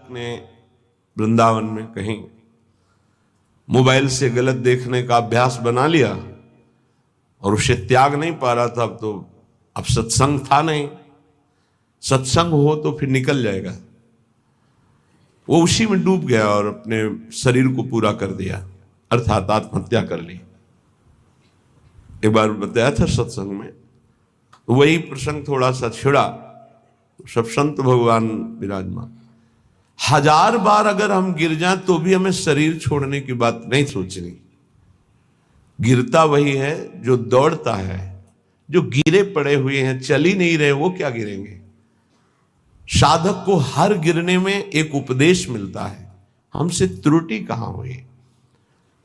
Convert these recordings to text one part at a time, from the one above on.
साधक ने वृंदावन में कहीं मोबाइल से गलत देखने का अभ्यास बना लिया और उसे त्याग नहीं पा रहा था, अब सत्संग था नहीं। सत्संग हो तो फिर निकल जाएगा। वो उसी में डूब गया और अपने शरीर को पूरा कर दिया, अर्थात आत्महत्या कर ली। एक बार बताया था सत्संग में, तो वही प्रसंग थोड़ा सा छिड़ा। सब संत भगवान विराजमान। 1000 बार अगर हम गिर जाएं तो भी हमें शरीर छोड़ने की बात नहीं सोचनी। गिरता वही है जो दौड़ता है। जो गिरे पड़े हुए हैं, चल ही नहीं रहे, वो क्या गिरेंगे। साधक को हर गिरने में एक उपदेश मिलता है, हमसे त्रुटि कहां हुई।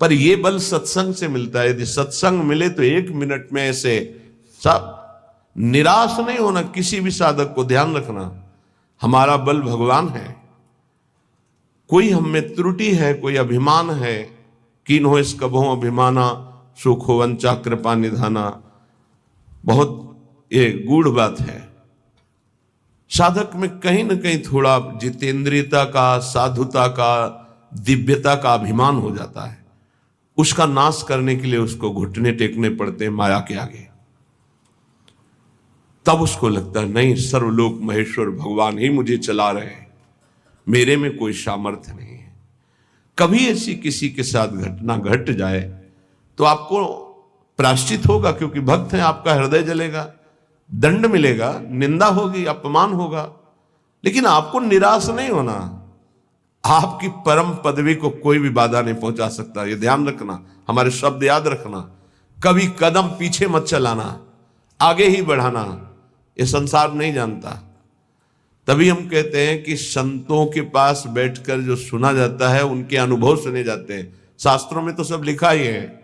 पर यह बल सत्संग से मिलता है। यदि सत्संग मिले तो 1 मिनट में ऐसे सब। निराश नहीं होना किसी भी साधक को। ध्यान रखना, हमारा बल भगवान है। कोई हम में त्रुटि है, कोई अभिमान है, कीन हो इस कभों अभिमाना, सुख हो वंचा कृपा निधाना। बहुत ये गूढ़ बात है। साधक में कहीं ना कहीं थोड़ा जितेंद्रियता का, साधुता का, दिव्यता का अभिमान हो जाता है। उसका नाश करने के लिए उसको घुटने टेकने पड़ते हैं माया के आगे। तब उसको लगता है नहीं, सर्वलोक महेश्वर भगवान ही मुझे चला रहे हैं, मेरे में कोई सामर्थ्य नहीं है। कभी ऐसी किसी के साथ घटना घट जाए तो आपको प्रायश्चित होगा, क्योंकि भक्त हैं, आपका हृदय जलेगा, दंड मिलेगा, निंदा होगी, अपमान होगा। लेकिन आपको निराश नहीं होना। आपकी परम पदवी को कोई भी बाधा नहीं पहुंचा सकता। ये ध्यान रखना, हमारे शब्द याद रखना। कभी कदम पीछे मत चलाना, आगे ही बढ़ाना। ये संसार नहीं जानता। तभी हम कहते हैं कि संतों के पास बैठकर जो सुना जाता है उनके अनुभव सुने जाते हैं। शास्त्रों में तो सब लिखा ही है,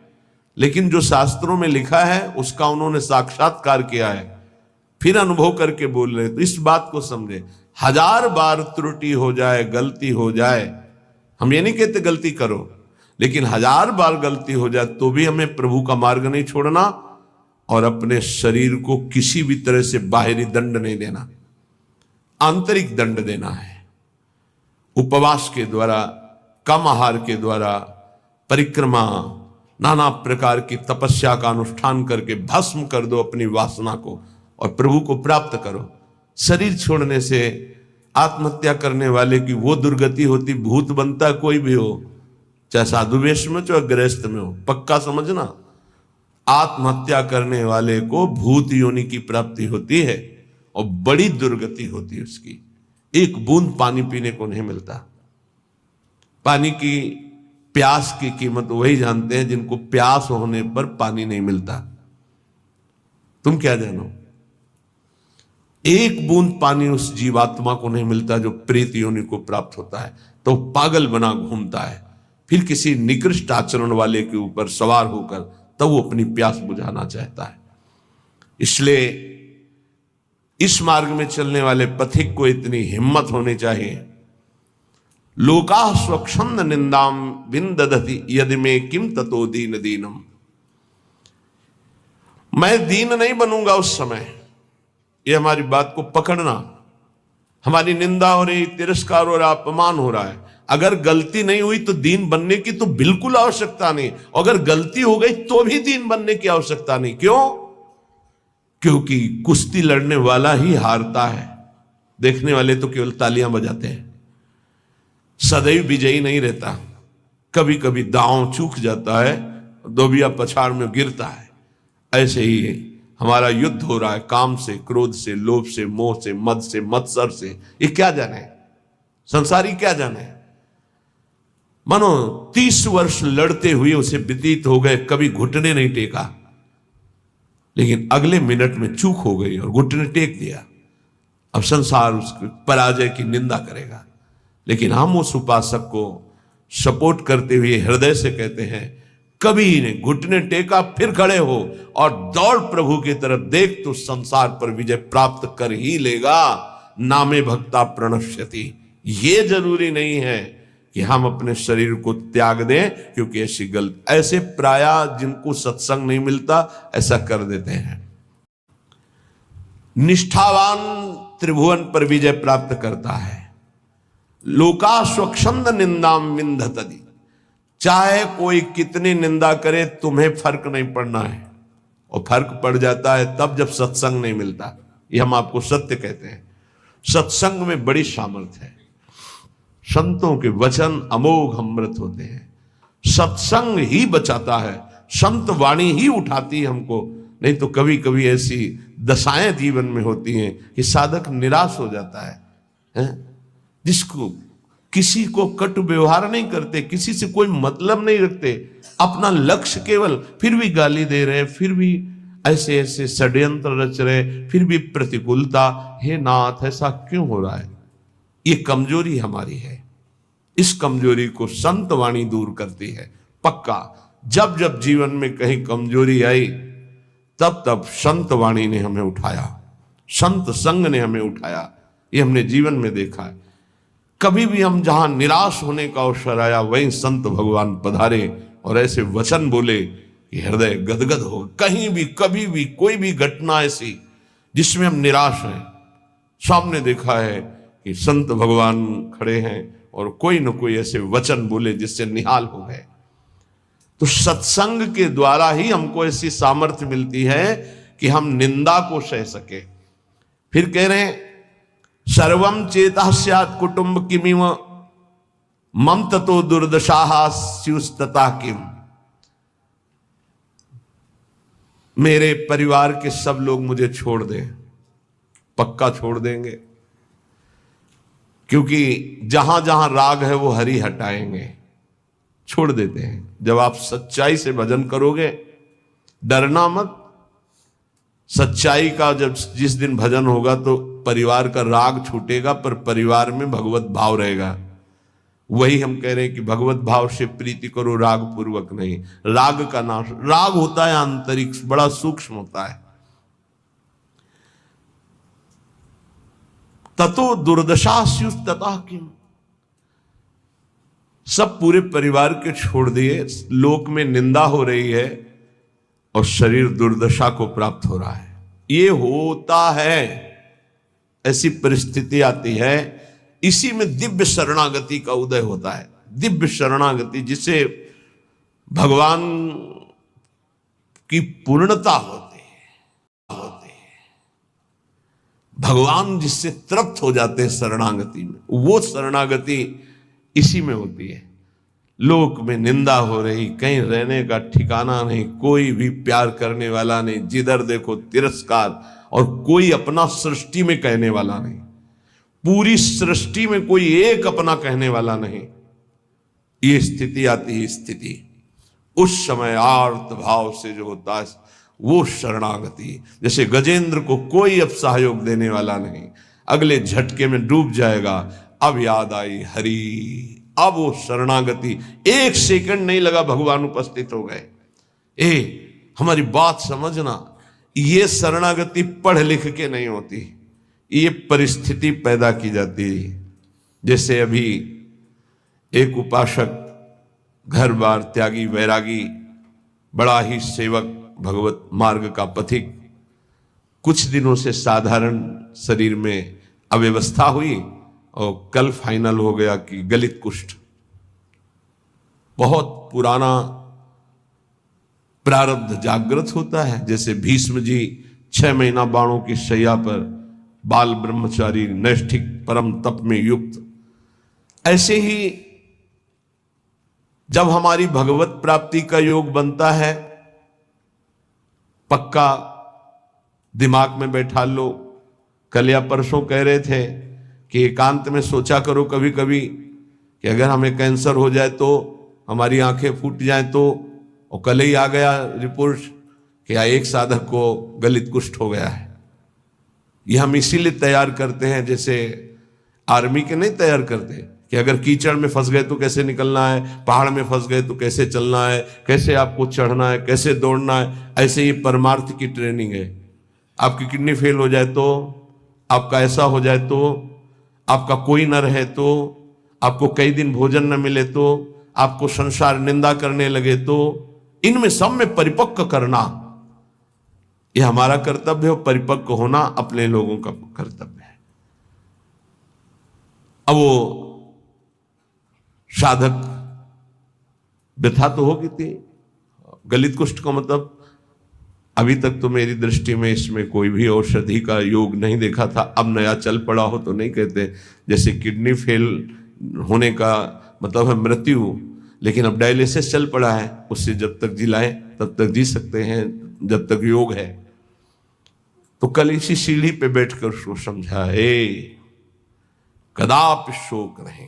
लेकिन जो शास्त्रों में लिखा है उसका उन्होंने साक्षात्कार किया है, फिर अनुभव करके बोल रहे। तो इस बात को समझे। 1000 बार त्रुटि हो जाए, गलती हो जाए, हम ये नहीं कहते गलती करो, लेकिन 1000 बार गलती हो जाए तो भी हमें प्रभु का मार्ग नहीं छोड़ना और अपने शरीर को किसी भी तरह से बाहरी दंड नहीं देना, आंतरिक दंड देना है। उपवास के द्वारा, कम आहार के द्वारा, परिक्रमा, नाना प्रकार की तपस्या का अनुष्ठान करके भस्म कर दो अपनी वासना को और प्रभु को प्राप्त करो। शरीर छोड़ने से आत्महत्या करने वाले की वो दुर्गति होती, भूत बनता कोई भी हो, चाहे साधु वेश में चाहे गृहस्थ में हो। पक्का समझना, आत्महत्या करने वाले को भूत योनि की प्राप्ति होती है और बड़ी दुर्गति होती है उसकी। 1 बूंद पानी पीने को नहीं मिलता। पानी की प्यास की कीमत वही जानते हैं जिनको प्यास होने पर पानी नहीं मिलता। तुम क्या जानो। 1 बूंद पानी उस जीवात्मा को नहीं मिलता जो प्रेत योनि को प्राप्त होता है, तो पागल बना घूमता है। फिर किसी निकृष्ट आचरण वाले के ऊपर सवार होकर तब वो अपनी प्यास बुझाना चाहता है। इसलिए इस मार्ग में चलने वाले पथिक को इतनी हिम्मत होनी चाहिए। लोका स्वच्छंद निंदाम विंदधति यदि में किम ततो दीन दीनम। मैं दीन नहीं बनूंगा उस समय। ये हमारी बात को पकड़ना। हमारी निंदा हो रही, तिरस्कार हो रहा, अपमान हो रहा है। अगर गलती नहीं हुई तो दीन बनने की तो बिल्कुल आवश्यकता नहीं। अगर गलती हो गई तो भी दीन बनने की आवश्यकता नहीं। क्यों? क्योंकि कुश्ती लड़ने वाला ही हारता है, देखने वाले तो केवल तालियां बजाते हैं। सदैव विजयी नहीं रहता, कभी कभी दांव चूक जाता है, दोबिया पछाड़ में गिरता है। ऐसे ही हमारा युद्ध हो रहा है काम से, क्रोध से, लोभ से, मोह से, मद से, मत्सर से। ये क्या जाने, संसारी क्या जाने। मानो 30 वर्ष लड़ते हुए उसे व्यतीत हो गए, कभी घुटने नहीं टेका, लेकिन अगले मिनट में चूक हो गई और घुटने टेक दिया। अब संसार उसके पराजय की निंदा करेगा। लेकिन हम उस उपासक को सपोर्ट करते हुए हृदय से कहते हैं, कभी ने घुटने टेका, फिर खड़े हो और दौड़ प्रभु की तरफ। देख तो संसार पर विजय प्राप्त कर ही लेगा। नामे भक्ता प्रणश्यति। ये जरूरी नहीं है कि हम अपने शरीर को त्याग दें, क्योंकि ऐसे प्राय जिनको सत्संग नहीं मिलता ऐसा कर देते हैं। निष्ठावान त्रिभुवन पर विजय प्राप्त करता है। लोका स्वच्छंद निंदाम विंधतति, चाहे कोई कितनी निंदा करे तुम्हें फर्क नहीं पड़ना है, और फर्क पड़ जाता है तब जब सत्संग नहीं मिलता। ये हम आपको सत्य कहते हैं। सत्संग में बड़ी सामर्थ्य है। संतों के वचन अमोघ अमृत होते हैं। सत्संग ही बचाता है, संत वाणी ही उठाती है हमको। नहीं तो कभी कभी ऐसी दशाएं जीवन में होती हैं कि साधक निराश हो जाता है? जिसको किसी को कटु व्यवहार नहीं करते, किसी से कोई मतलब नहीं रखते, अपना लक्ष्य केवल, फिर भी गाली दे रहे, फिर भी ऐसे ऐसे षड्यंत्र रच रहे, फिर भी प्रतिकूलता। हे नाथ, ऐसा क्यों हो रहा है? ये कमजोरी हमारी है। इस कमजोरी को संत वाणी दूर करती है। पक्का जब जब जीवन में कहीं कमजोरी आई तब तब संत वाणी ने हमें उठाया, संत संग ने हमें उठाया। ये हमने जीवन में देखा है। कभी भी हम जहां निराश होने का अवसर आया वहीं संत भगवान पधारे और ऐसे वचन बोले कि हृदय गदगद हो। कहीं भी कभी भी कोई भी घटना ऐसी जिसमें हम निराश हैं, सामने देखा है कि संत भगवान खड़े हैं और कोई न कोई ऐसे वचन बोले जिससे निहाल हो गए। तो सत्संग के द्वारा ही हमको ऐसी सामर्थ्य मिलती है कि हम निंदा को सह सके। फिर कह रहे हैं सर्वम चेता स्यात् कुटुंब किमिव मम ततो दुर्दशाः स्युस्तता किम। मेरे परिवार के सब लोग मुझे छोड़ दें, पक्का छोड़ देंगे, क्योंकि जहां जहां राग है वो हरि हटाएंगे, छोड़ देते हैं। जब आप सच्चाई से भजन करोगे, डरना मत। सच्चाई का जब जिस दिन भजन होगा तो परिवार का राग छूटेगा, पर परिवार में भगवत भाव रहेगा। वही हम कह रहे हैं कि भगवत भाव से प्रीति करो, राग पूर्वक नहीं। राग का नाश, राग होता है आंतरिक, बड़ा सूक्ष्म होता है। ततो दुर्दशा स्युस्तता किम। सब पूरे परिवार के छोड़ दिए, लोक में निंदा हो रही है और शरीर दुर्दशा को प्राप्त हो रहा है। ये होता है, ऐसी परिस्थिति आती है। इसी में दिव्य शरणागति का उदय होता है। दिव्य शरणागति जिसे भगवान की पूर्णता होती है, भगवान जिससे तृप्त हो जाते हैं शरणागति में, वो शरणागति इसी में होती है। लोक में निंदा हो रही, कहीं रहने का ठिकाना नहीं, कोई भी प्यार करने वाला नहीं, जिधर देखो तिरस्कार, और कोई अपना सृष्टि में कहने वाला नहीं। पूरी सृष्टि में कोई एक अपना कहने वाला नहीं। ये स्थिति आती है। स्थिति उस समय आर्त भाव से जो होता है वो शरणागति। जैसे गजेंद्र को कोई अब सहयोग देने वाला नहीं, अगले झटके में डूब जाएगा। अब याद आई हरि, अब वो शरणागति, एक सेकंड नहीं लगा, भगवान उपस्थित हो गए। हमारी बात समझना, ये शरणागति पढ़ लिख के नहीं होती, ये परिस्थिति पैदा की जाती है। जैसे अभी एक उपासक, घर बार त्यागी, वैरागी, बड़ा ही सेवक, भगवत मार्ग का पथिक, कुछ दिनों से साधारण शरीर में अव्यवस्था हुई और कल फाइनल हो गया कि गलित कुष्ठ। बहुत पुराना प्रारब्ध जागृत होता है। जैसे भीष्म जी 6 महीना बाणों की शैया पर, बाल ब्रह्मचारी, नैष्ठिक परम तप में युक्त, ऐसे ही जब हमारी भगवत प्राप्ति का योग बनता है, पक्का दिमाग में बैठा लो। कल या परसों कह रहे थे कि एकांत में सोचा करो कभी कभी कि अगर हमें कैंसर हो जाए तो, हमारी आंखें फूट जाएं तो, और कल ही आ गया रिपोर्ट कि एक साधक को गलित कुष्ठ हो गया है। ये हम इसीलिए तैयार करते हैं, जैसे आर्मी के नहीं तैयार करते कि अगर कीचड़ में फंस गए तो कैसे निकलना है, पहाड़ में फंस गए तो कैसे चलना है, कैसे आपको चढ़ना है, कैसे दौड़ना है। ऐसे ही परमार्थ की ट्रेनिंग है। आपकी किडनी फेल हो जाए तो, आपका ऐसा हो जाए तो, आपका कोई न रहे तो, आपको कई दिन भोजन न मिले तो, आपको संसार निंदा करने लगे तो, इनमें सब में परिपक्व करना ये हमारा कर्तव्य है। परिपक्व होना अपने लोगों का कर्तव्य है। अब वो साधक व्यथा तो होगी थी। गलित कुष्ठ का मतलब अभी तक तो मेरी दृष्टि में इसमें कोई भी औषधि का योग नहीं देखा था। अब नया चल पड़ा हो तो नहीं कहते, जैसे किडनी फेल होने का मतलब है मृत्यु, लेकिन अब डायलिसिस चल पड़ा है, उससे जब तक जिलाए तब तक जी सकते हैं जब तक योग है। तो कल इसी सीढ़ी पे बैठकर उसको समझा, हे कदापि शोक नहीं,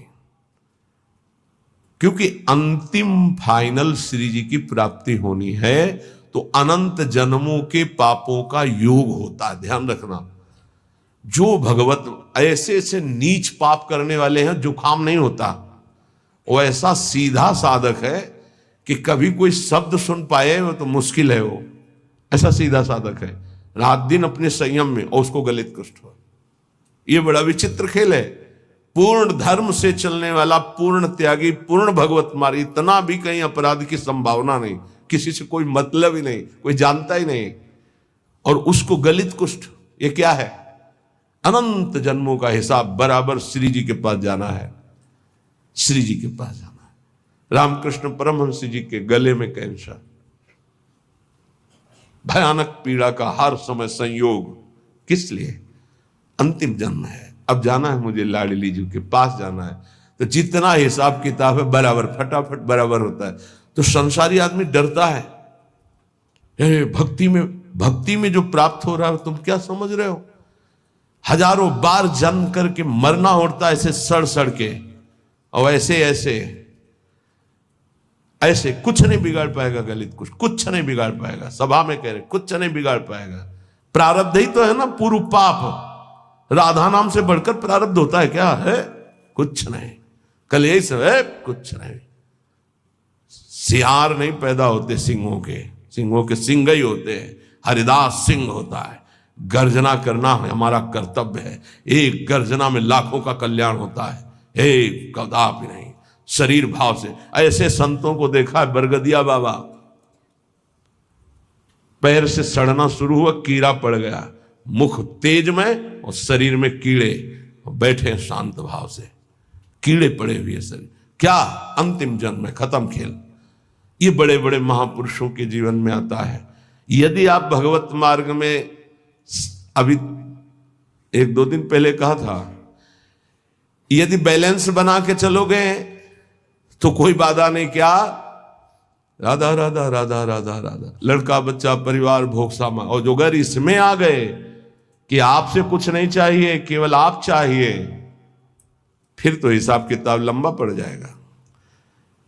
क्योंकि अंतिम फाइनल श्री जी की प्राप्ति होनी है तो अनंत जन्मों के पापों का योग होता है। ध्यान रखना, जो भगवत ऐसे ऐसे नीच पाप करने वाले हैं जुकाम नहीं होता, वो ऐसा सीधा साधक है कि कभी कोई शब्द सुन पाए वो तो मुश्किल है। वो ऐसा सीधा साधक है, रात दिन अपने संयम में, और उसको गलित कुष्ठ हो। ये बड़ा विचित्र खेल है। पूर्ण धर्म से चलने वाला, पूर्ण त्यागी, पूर्ण भगवत मार्गी, इतना भी कहीं अपराध की संभावना नहीं, किसी से कोई मतलब ही नहीं, कोई जानता ही नहीं, और उसको गलित कुष्ठ। ये क्या है? अनंत जन्मों का हिसाब बराबर श्री जी के पास जाना है, श्री जी के पास जाना है। रामकृष्ण परमहंस जी के गले में कैंसर, भयानक पीड़ा का हर समय संयोग, किस लिए? अंतिम जन्म है, अब जाना है मुझे लाडली जी के पास जाना है। तो जितना हिसाब किताब है बराबर फटाफट बराबर होता है। तो संसारी आदमी डरता है, भक्ति में जो प्राप्त हो रहा है तुम क्या समझ रहे हो? हजारों बार जन्म करके मरना होता है ऐसे सड़ सड़ के, और ऐसे कुछ नहीं बिगाड़ पाएगा गलित कुछ नहीं बिगाड़ पाएगा। सभा में कह रहे कुछ नहीं बिगाड़ पाएगा। प्रारब्ध ही तो है ना, पूर्व पाप। राधा नाम से बढ़कर प्रारब्ध होता है क्या? है कुछ नहीं। कल यही सब है, कुछ नहीं। सियार नहीं पैदा होते सिंहों के सिंह ही होते हैं। हरिदास सिंह होता है। गर्जना करना हमारा कर्तव्य है। एक गर्जना में लाखों का कल्याण होता है। एक कदापि नहीं, शरीर भाव से। ऐसे संतों को देखा है, बरगदिया बाबा पैर से सड़ना शुरू हुआ, कीड़ा पड़ गया, मुख तेज में और शरीर में कीड़े, बैठे शांत भाव से, कीड़े पड़े हुए शरीर। क्या अंतिम जन्म में खत्म खेल। ये बड़े बड़े महापुरुषों के जीवन में आता है। यदि आप भगवत मार्ग में, अभी एक दो दिन पहले कहा था, यदि बैलेंस बना के चलोगे तो कोई बाधा नहीं। क्या? राधा राधा राधा राधा राधा, लड़का बच्चा परिवार भोग सामा। और जो अगर इसमें आ गए कि आपसे कुछ नहीं चाहिए, केवल आप चाहिए, फिर तो हिसाब किताब लंबा पड़ जाएगा।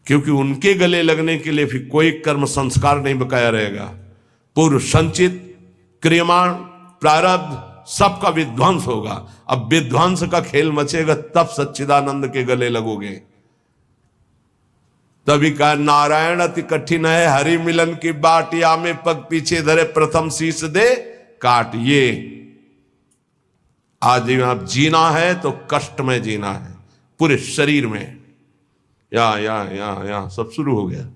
क्योंकि उनके गले लगने के लिए फिर कोई कर्म संस्कार नहीं बकाया रहेगा। पूर्व संचित क्रियमाण प्रारब्ध सबका विध्वंस होगा। अब विध्वंस का खेल मचेगा, तब सच्चिदानंद के गले लगोगे। तभी कहा, नारायण अति कठिन है हरि मिलन की बाट, या में पग पीछे धरे प्रथम शीश दे काट। ये आज आप जीना है तो कष्ट में जीना है, पूरे शरीर में। या सब शुरू हो गया।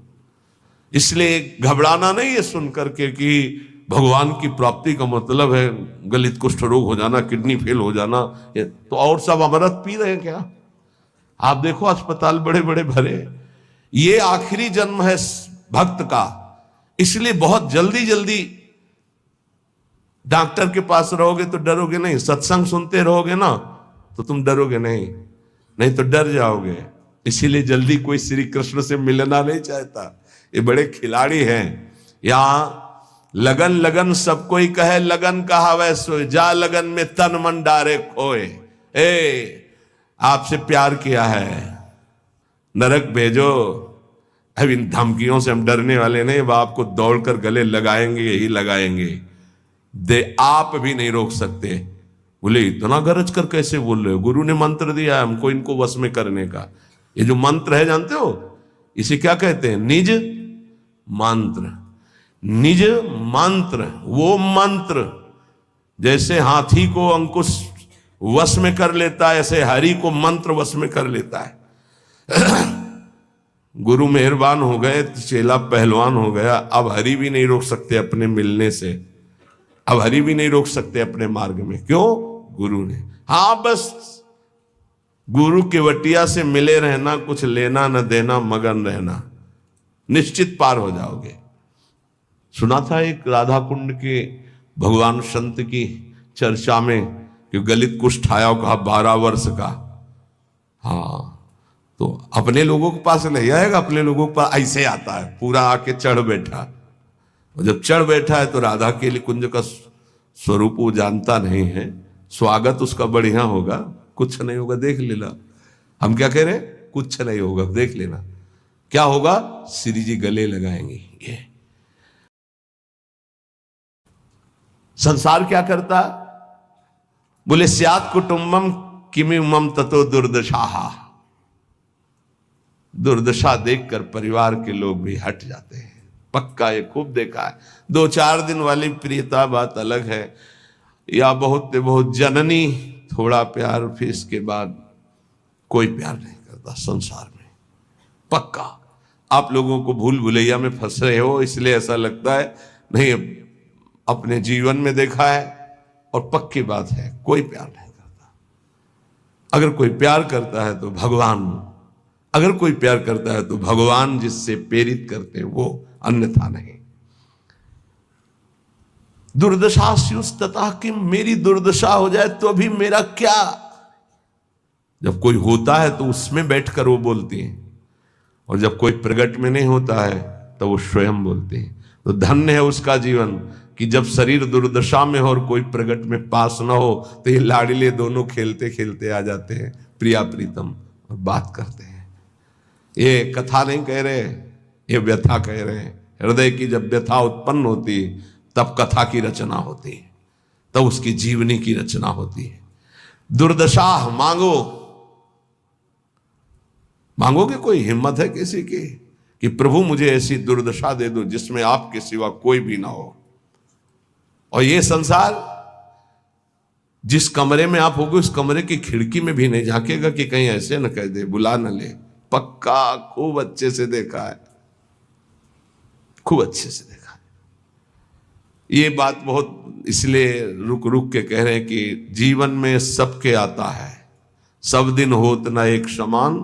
इसलिए घबराना नहीं है सुन करके कि भगवान की प्राप्ति का मतलब है गलित कुष्ठ रोग हो जाना, किडनी फेल हो जाना। तो और सब अमृत पी रहे हैं क्या? आप देखो अस्पताल बड़े बड़े भरे। ये आखिरी जन्म है भक्त का, इसलिए बहुत जल्दी जल्दी डॉक्टर के पास रहोगे तो डरोगे नहीं। सत्संग सुनते रहोगे ना तो तुम डरोगे नहीं तो डर जाओगे। इसीलिए जल्दी कोई श्री कृष्ण से मिलना नहीं चाहता। ये बड़े खिलाड़ी हैं। यहां लगन लगन सब कोई कहे, लगन कहा वैसो, जा लगन में तन मन डारे खोए। आपसे प्यार किया है, नरक भेजो। अब इन धमकियों से हम डरने वाले नहीं। अब आपको दौड़कर गले लगाएंगे, यही लगाएंगे। आप भी नहीं रोक सकते। बोले इतना गरज कर कैसे बोल रहे हो? गुरु ने मंत्र दिया है हमको इनको वश में करने का। ये जो मंत्र है जानते हो, इसे क्या कहते हैं? निज मंत्र। निज मंत्र, वो मंत्र जैसे हाथी को अंकुश वश में कर लेता है, ऐसे हरि को मंत्र वश में कर लेता है। गुरु मेहरबान हो गए तो चेला पहलवान हो गया। अब हरि भी नहीं रोक सकते अपने मिलने से, अब हरि भी नहीं रोक सकते अपने मार्ग में। क्यों? गुरु ने। हाँ बस गुरु केवटिया से मिले रहना, कुछ लेना न देना, मगन रहना, निश्चित पार हो जाओगे। सुना था एक राधा कुंड के भगवान संत की चर्चा में कि गलित कुष्ठ आया, कहा 12 वर्ष का। हाँ, तो अपने लोगों के पास ले आएगा, अपने लोगों के पास ऐसे आता है, पूरा आके चढ़ बैठा। और जब चढ़ बैठा है तो राधा के लिए कुंज का स्वरूप वो जानता नहीं है, स्वागत उसका बढ़िया होगा, कुछ नहीं होगा, देख लेना। हम क्या कह रहे हैं? कुछ नहीं होगा, देख लेना। क्या होगा? श्री जी गले लगाएंगे। ये संसार क्या करता? बोले स्यात् कुटुंबम किमिमम ततो दुर्दशा। दुर्दशा देखकर परिवार के लोग भी हट जाते हैं। पक्का, ये खूब देखा है। 2-4 दिन वाली प्रियता बात अलग है, या बहुत बहुत जननी थोड़ा प्यार, फिर इसके बाद कोई प्यार नहीं करता संसार में। पक्का आप लोगों को भूल भुलैया में फंस रहे हो, इसलिए ऐसा लगता है। नहीं, अपने जीवन में देखा है और पक्की बात है, कोई प्यार नहीं करता। अगर कोई प्यार करता है तो भगवान, अगर कोई प्यार करता है तो भगवान जिससे प्रेरित करते हैं वो, अन्यथा नहीं। दुर्दशास्युस् तथा किम, मेरी दुर्दशा हो जाए तो अभी मेरा क्या। जब कोई होता है तो उसमें बैठकर वो बोलती हैं, और जब कोई प्रकट में नहीं होता है तो वो स्वयं बोलते हैं। तो धन्य है उसका जीवन कि जब शरीर दुर्दशा में हो और कोई प्रकट में पास ना हो, तो ये लाडले दोनों खेलते खेलते आ जाते हैं, प्रिया प्रीतम, और बात करते हैं। ये कथा नहीं कह रहे, ये व्यथा कह रहे हैं। हृदय की जब व्यथा उत्पन्न होती तब कथा की रचना होती है, तब उसकी जीवनी की रचना होती है। दुर्दशा मांगो, मांगोगे? कोई हिम्मत है किसी की कि प्रभु मुझे ऐसी दुर्दशा दे दो जिसमें आपके सिवा कोई भी ना हो। और ये संसार, जिस कमरे में आप होगे उस कमरे की खिड़की में भी नहीं झांकेगा कि कहीं ऐसे न कह दे, बुला न ले। पक्का, खूब अच्छे से देखा है, खूब अच्छे से देखा है। ये बात बहुत इसलिए रुक रुक के कह रहे हैं कि जीवन में सबके आता है, सब दिन होत न एक समान।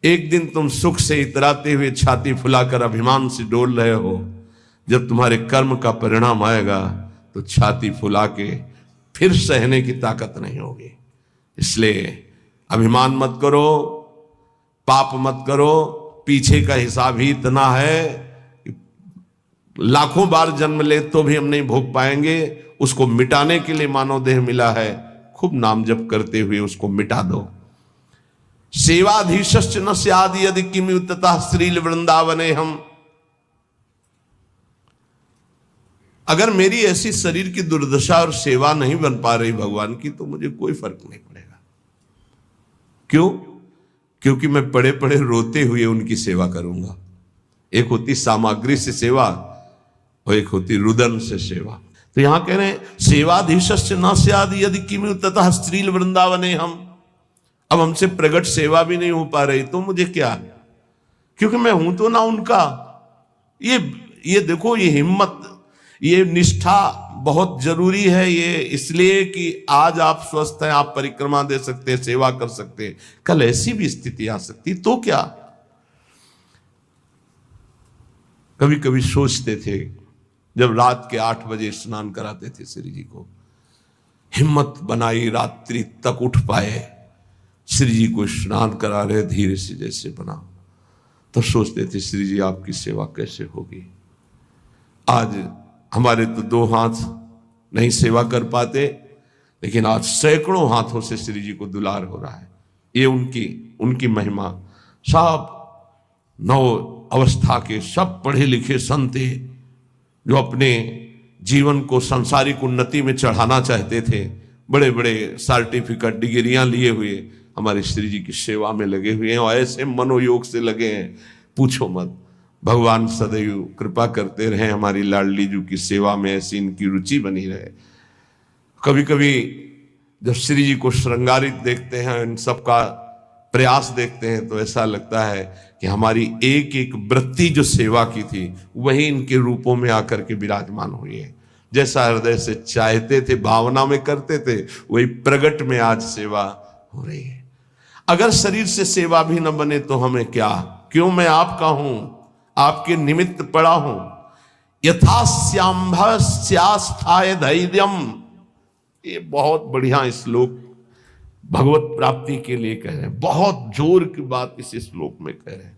एक दिन तुम सुख से इतराते हुए छाती फुलाकर अभिमान से डोल रहे हो, जब तुम्हारे कर्म का परिणाम आएगा तो छाती फुला के फिर सहने की ताकत नहीं होगी। इसलिए अभिमान मत करो, पाप मत करो। पीछे का हिसाब ही इतना है कि लाखों बार जन्म ले तो भी हम नहीं भोग पाएंगे। उसको मिटाने के लिए मानव देह मिला है, खूब नाम जप करते हुए उसको मिटा दो। सेवाधीशश्च न स्याद् यदि किमुततः श्रील वृंदावने हम। अगर मेरी ऐसी शरीर की दुर्दशा और सेवा नहीं बन पा रही भगवान की, तो मुझे कोई फर्क नहीं पड़ेगा। क्यों? क्योंकि मैं पड़े पड़े रोते हुए उनकी सेवा करूंगा। एक होती सामग्री से सेवा और एक होती रुदन से सेवा। तो यहां कह रहे हैं सेवाधीशस्य न स्याद् यदि किमुततः श्रील वृंदावने हम। अब हमसे प्रगट सेवा भी नहीं हो पा रही तो मुझे क्या, क्योंकि मैं हूं तो ना उनका। ये देखो, ये हिम्मत, ये निष्ठा बहुत जरूरी है। ये इसलिए कि आज आप स्वस्थ हैं, आप परिक्रमा दे सकते हैं, सेवा कर सकते हैं, कल ऐसी भी स्थिति आ सकती तो क्या। कभी कभी सोचते थे, जब रात के 8 बजे स्नान कराते थे श्री जी को, हिम्मत बनाई रात्रि तक उठ पाए, श्री जी को स्नान करा रहे धीरे से जैसे बना, तो सोचते थे श्री जी आपकी सेवा कैसे होगी। आज हमारे तो 2 हाथ नहीं सेवा कर पाते, लेकिन आज सैकड़ों हाथों से श्री जी को दुलार हो रहा है। ये उनकी महिमा। सब 9 अवस्था के सब पढ़े लिखे संत जो अपने जीवन को सांसारिक उन्नति में चढ़ाना चाहते थे, बड़े बड़े सर्टिफिकेट डिग्रियां लिए हुए हमारे श्री जी की सेवा में लगे हुए हैं, और ऐसे मनोयोग से लगे हैं, पूछो मत। भगवान सदैव कृपा करते रहे हमारी लाडली जी की सेवा में, ऐसी इनकी रुचि बनी रहे। कभी कभी जब श्री जी को श्रृंगारित देखते हैं, इन सब का प्रयास देखते हैं, तो ऐसा लगता है कि हमारी एक एक वृत्ति जो सेवा की थी वही इनके रूपों में आकर के विराजमान हुई है। जैसा हृदय से चाहते थे, भावना में करते थे, वही प्रगट में आज सेवा हो रही है। अगर शरीर से सेवा भी न बने तो हमें क्या, क्यों मैं आपका हूं, आपके निमित्त पड़ा हूं। यथास्यांभस्यास्थाय धैर्यम, ये बहुत बढ़िया श्लोक भगवत प्राप्ति के लिए कह रहे हैं, बहुत जोर की बात इस श्लोक में कह रहे हैं।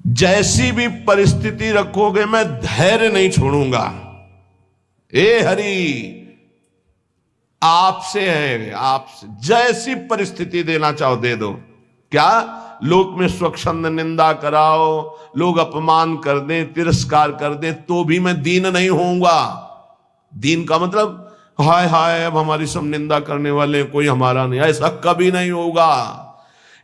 जैसी भी परिस्थिति रखोगे मैं धैर्य नहीं छोड़ूंगा। हे हरि, आपसे है, आपसे जैसी परिस्थिति देना चाहो दे दो। क्या लोक में स्वच्छंद निंदा कराओ, लोग अपमान कर दें, तिरस्कार कर दें, तो भी मैं दीन नहीं होऊंगा। दीन का मतलब हाय हाय अब हमारी सब निंदा करने वाले, कोई हमारा नहीं, ऐसा कभी नहीं होगा।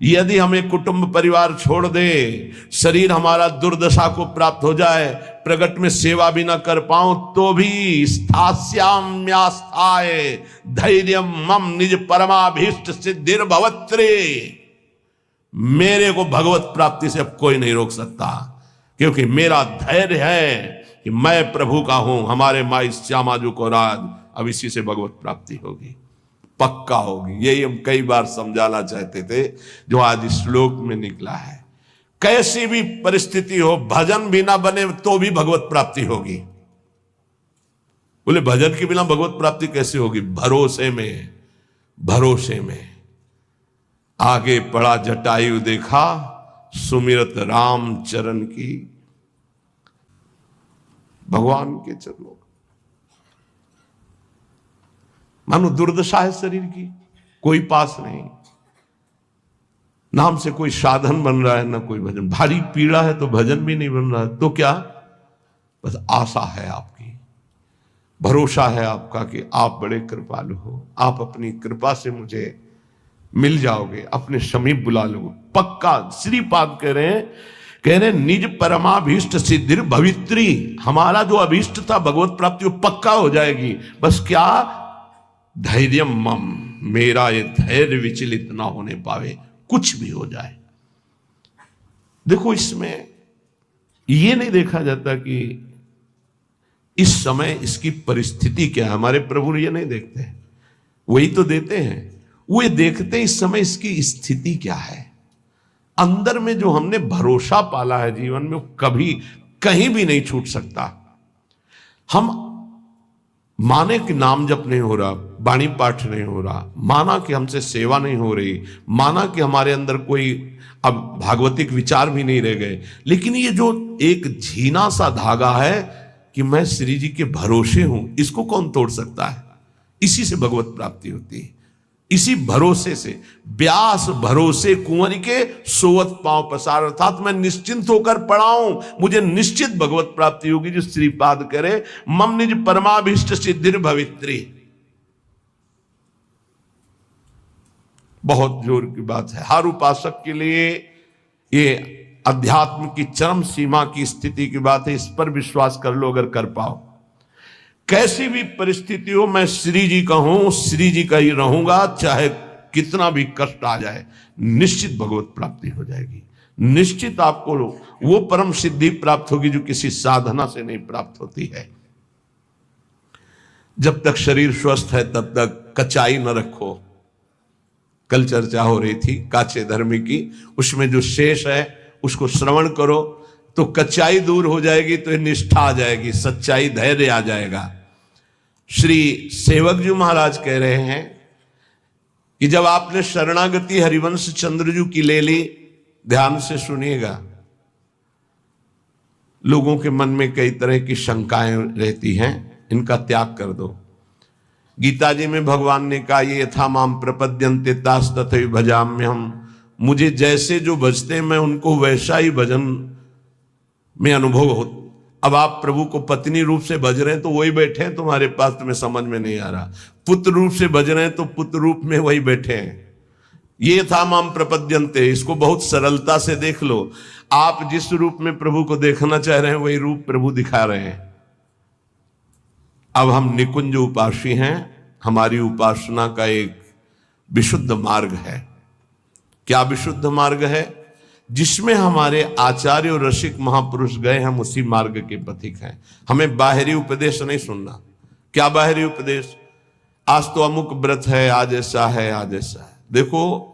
यदि हमें कुटुंब परिवार छोड़ दे, शरीर हमारा दुर्दशा को प्राप्त हो जाए, प्रगट में सेवा भी ना कर पाऊं, तो भी स्थास्याम्यास्थाय धैर्यम मम निज परमाभीष्ट सिद्धिर भवत्रे, मेरे को भगवत प्राप्ति से अब कोई नहीं रोक सकता, क्योंकि मेरा धैर्य है कि मैं प्रभु का हूं। हमारे माई श्यामाजू को राज, अब इसी से भगवत प्राप्ति होगी, पक्का होगी। यही हम कई बार समझाना चाहते थे, जो आज इस श्लोक में निकला है। कैसी भी परिस्थिति हो, भजन भी ना बने तो भी भगवत प्राप्ति होगी। बोले भजन के बिना भगवत प्राप्ति कैसे होगी? भरोसे में, भरोसे में। आगे पड़ा जटायु देखा, सुमिरत राम चरण की, भगवान के चरणों। मानो दुर्दशा है शरीर की, कोई पास नहीं, नाम से कोई साधन बन रहा है, ना कोई भजन। भारी पीड़ा है तो भजन भी नहीं बन रहा है, तो क्या? बस आशा है आपकी, भरोसा है आपका कि आप बड़े कृपालु हो, आप अपनी कृपा से मुझे मिल जाओगे, अपने समीप बुला लोगे, पक्का। श्रीपाद कह रहे निज परमाभीष्ट सिद्धिर भवित्री, हमारा जो अभीष्ट था भगवत प्राप्ति वो पक्का हो जाएगी। बस क्या? धैर्यम मम, मेरा ये धैर्य विचलित ना होने पावे, कुछ भी हो जाए। देखो इसमें ये नहीं देखा जाता कि इस समय इसकी परिस्थिति क्या है। हमारे प्रभु ये नहीं देखते, वही तो देते हैं। वो ये देखते इस समय इसकी स्थिति क्या है। अंदर में जो हमने भरोसा पाला है जीवन में, वो कभी कहीं भी नहीं छूट सकता। हम माने कि नाम जप नहीं हो रहा, वाणी पाठ नहीं हो रहा, माना कि हमसे सेवा नहीं हो रही, माना कि हमारे अंदर कोई अब भागवतिक विचार भी नहीं रह गए, लेकिन ये जो एक झीना सा धागा है कि मैं श्री जी के भरोसे हूं, इसको कौन तोड़ सकता है? इसी से भगवत प्राप्ति होती है, इसी भरोसे से। व्यास भरोसे कुंवर के सोवत पांव पसार, अर्थात मैं निश्चिंत होकर पड़ा हूं, मुझे निश्चित भगवत प्राप्ति होगी। जो श्रीपाद करे मम निज परमाभीष्ट सिद्धिर भवित्री, बहुत जोर की बात है। हर उपासक के लिए ये अध्यात्म की चरम सीमा की स्थिति की बात है। इस पर विश्वास कर लो अगर कर पाओ। कैसी भी परिस्थिति हो, मैं श्री जी का हूं, श्री जी का ही रहूंगा, चाहे कितना भी कष्ट आ जाए, निश्चित भगवत प्राप्ति हो जाएगी। निश्चित आपको वो परम सिद्धि प्राप्त होगी जो किसी साधना से नहीं प्राप्त होती है। जब तक शरीर स्वस्थ है तब तक कचाई न रखो। कल चर्चा हो रही थी काचे धर्मी की, उसमें जो शेष है उसको श्रवण करो तो कच्चाई दूर हो जाएगी, तो निष्ठा आ जाएगी, सच्चाई धैर्य आ जाएगा। श्री सेवक जी महाराज कह रहे हैं कि जब आपने शरणागति हरिवंश चंद्रजू की ले ली, ध्यान से सुनिएगा, लोगों के मन में कई तरह की शंकाएं रहती हैं, इनका त्याग कर दो। गीता जी में भगवान ने कहा ये यथा माम प्रपद्यन्ते तास तथैव भजाम्यहम्, मुझे जैसे जो भजते मैं उनको वैसा ही भजन में अनुभव हो। अब आप प्रभु को पत्नी रूप से भज रहे हैं तो वही बैठे हैं तुम्हारे पास, तुम्हें समझ में नहीं आ रहा। पुत्र रूप से भज रहे हैं तो पुत्र रूप में वही बैठे हैं। ये था माम प्रपद्यन्ते, इसको बहुत सरलता से देख लो। आप जिस रूप में प्रभु को देखना चाह रहे हैं वही रूप प्रभु दिखा रहे हैं। अब हम निकुंज उपासी हैं, हमारी उपासना का एक विशुद्ध मार्ग है। क्या विशुद्ध मार्ग है? जिसमें हमारे आचार्य और रसिक महापुरुष गए, हम उसी मार्ग के पथिक हैं। हमें बाहरी उपदेश नहीं सुनना। क्या बाहरी उपदेश? आज तो अमुक व्रत है, आज ऐसा है, आज ऐसा है। देखो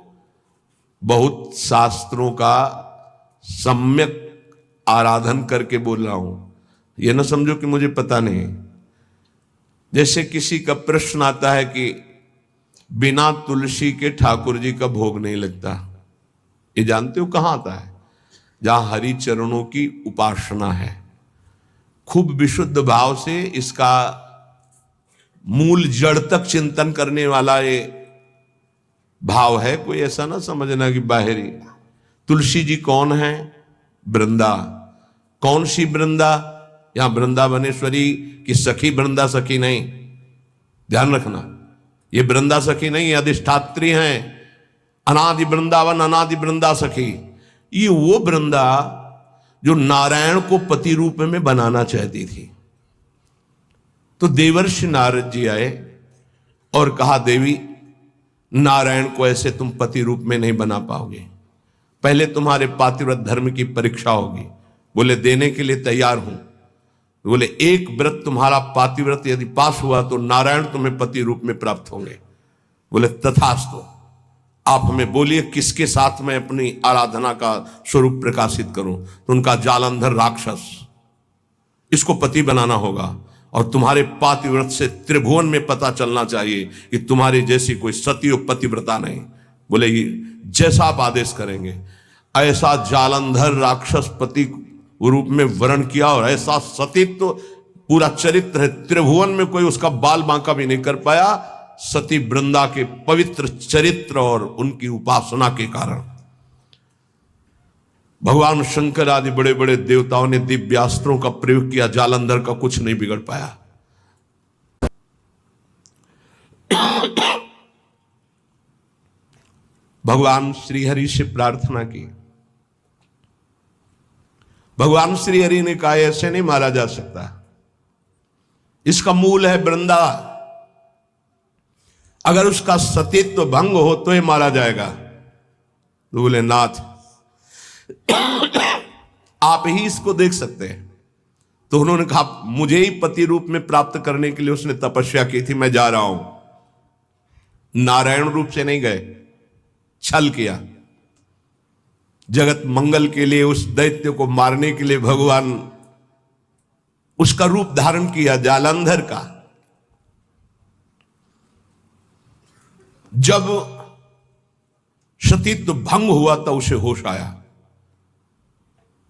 बहुत शास्त्रों का सम्यक आराधन करके बोल रहा हूं, यह ना समझो कि मुझे पता नहीं। जैसे किसी का प्रश्न आता है कि बिना तुलसी के ठाकुर जी का भोग नहीं लगता, ये जानते हो कहां आता है? जहां हरि चरणों की उपासना है, खूब विशुद्ध भाव से इसका मूल जड़ तक चिंतन करने वाला ये भाव है। कोई ऐसा ना समझना कि बाहरी। तुलसी जी कौन है? वृंदा। कौन सी वृंदा? यहां वृंदावनेश्वरी की सखी वृंदा सखी नहीं, ध्यान रखना, ये वृंदा सखी नहीं, अधिष्ठात्री हैं। अनादि वृंदावन अनादि वृंदा सखी, ये वो वृंदा जो नारायण को पति रूप में बनाना चाहती थी। तो देवर्षि नारद जी आए और कहा, देवी नारायण को ऐसे तुम पति रूप में नहीं बना पाओगे, पहले तुम्हारे पातिव्रत धर्म की परीक्षा होगी। बोले देने के लिए तैयार हूं। बोले एक व्रत तुम्हारा पातिव्रत यदि पास हुआ तो नारायण तुम्हें पति रूप में प्राप्त होंगे। बोले तथास्तु, आप हमें बोलिए किसके साथ मैं अपनी आराधना का स्वरूप प्रकाशित करूं। तो उनका जालंधर राक्षस, इसको पति बनाना होगा और तुम्हारे पातिव्रत से त्रिभुवन में पता चलना चाहिए कि तुम्हारी जैसी कोई सती और पतिव्रता नहीं। बोले जैसा आप आदेश करेंगे। ऐसा जालंधर राक्षस पति रूप में वर्ण किया और ऐसा सतीत्व तो पूरा चरित्र है, त्रिभुवन में कोई उसका बाल बांका भी नहीं कर पाया। सती वृंदा के पवित्र चरित्र और उनकी उपासना के कारण भगवान शंकर आदि बड़े बड़े देवताओं ने दिव्यास्त्रों का प्रयोग किया, जालंधर का कुछ नहीं बिगड़ पाया। भगवान श्रीहरि से प्रार्थना की। भगवान श्रीहरि ने कहा ऐसे नहीं मारा जा सकता, इसका मूल है वृंदा, अगर उसका सतीत्व भंग हो तो ही मारा जाएगा। तो बोले नाथ आप ही इसको देख सकते हैं। तो उन्होंने कहा मुझे ही पति रूप में प्राप्त करने के लिए उसने तपस्या की थी, मैं जा रहा हूं। नारायण रूप से नहीं गए, छल किया। जगत मंगल के लिए उस दैत्य को मारने के लिए भगवान उसका रूप धारण किया जालंधर का। जब सतीत्व भंग हुआ तो उसे होश आया।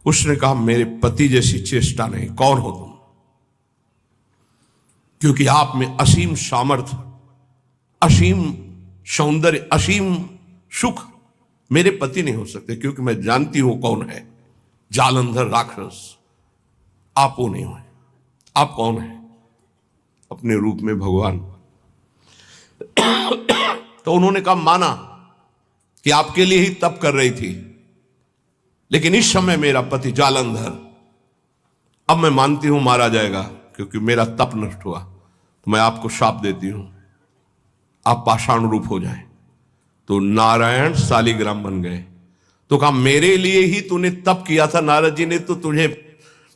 उसने कहा मेरे पति जैसी चेष्टा नहीं, कौन हो तुम? क्योंकि आप में असीम सामर्थ्य, असीम सौंदर्य, असीम सुख मेरे पति नहीं हो सकते, क्योंकि मैं जानती हूं कौन है। जालंधर राक्षस आप वो नहीं हो। आप कौन है? अपने रूप में भगवान। तो उन्होंने कहा माना कि आपके लिए ही तप कर रही थी, लेकिन इस समय मेरा पति जालंधर, अब मैं मानती हूं मारा जाएगा क्योंकि मेरा तप नष्ट हुआ। तो मैं आपको शाप देती हूं, आप पाषाण रूप हो जाएं। तो नारायण शालिग्राम बन गए। तो कहा मेरे लिए ही तूने तप किया था नारद जी ने, तो तुझे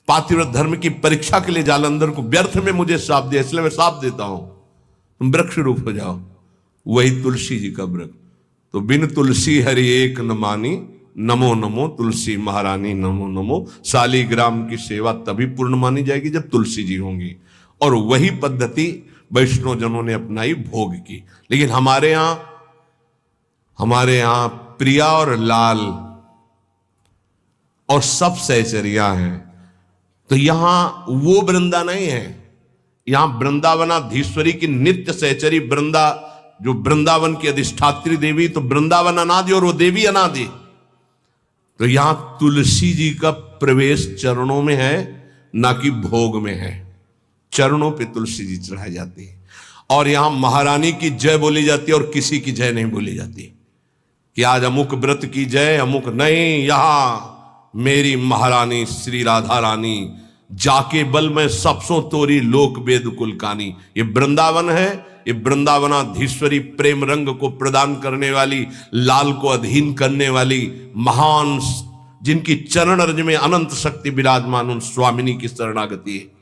पातिव्रत धर्म की परीक्षा के लिए जालंधर को व्यर्थ में मुझे शाप दिया, इसलिए मैं शाप देता हूं, तुम वृक्ष रूप हो जाओ। वही तुलसी जी का वृक्ष। तो बिन तुलसी हरि एक न मानी, नमो नमो तुलसी महारानी नमो नमो। शालिग्राम की सेवा तभी पूर्ण मानी जाएगी जब तुलसी जी होंगी। और वही पद्धति वैष्णव जनों ने अपनाई, भोग की। लेकिन हमारे यहां प्रिया और लाल और सब सहचरिया हैं। तो यहां वो वृंदा नहीं है, यहां वृंदावनाधीश्वरी की नित्य सहचरी वृंदा, जो वृंदावन की अधिष्ठात्री देवी, तो वृंदावन अनादि और वो देवी अनादि। तो यहां तुलसी जी का प्रवेश चरणों में है, ना कि भोग में है। चरणों पे तुलसी जी चढ़ाई जाती है। और यहां महारानी की जय बोली जाती है और किसी की जय नहीं बोली जाती कि आज अमुक व्रत की जय, अमुक नहीं। यहां मेरी महारानी श्री राधा रानी जाके बल में सबसों तोरी लोक वेद कुल कानी। ये वृंदावन है, ये वृंदावनाधीश्वरी प्रेम रंग को प्रदान करने वाली, लाल को अधीन करने वाली महान, जिनकी चरण रज में अनंत शक्ति विराजमान, उन स्वामिनी की शरणागति है।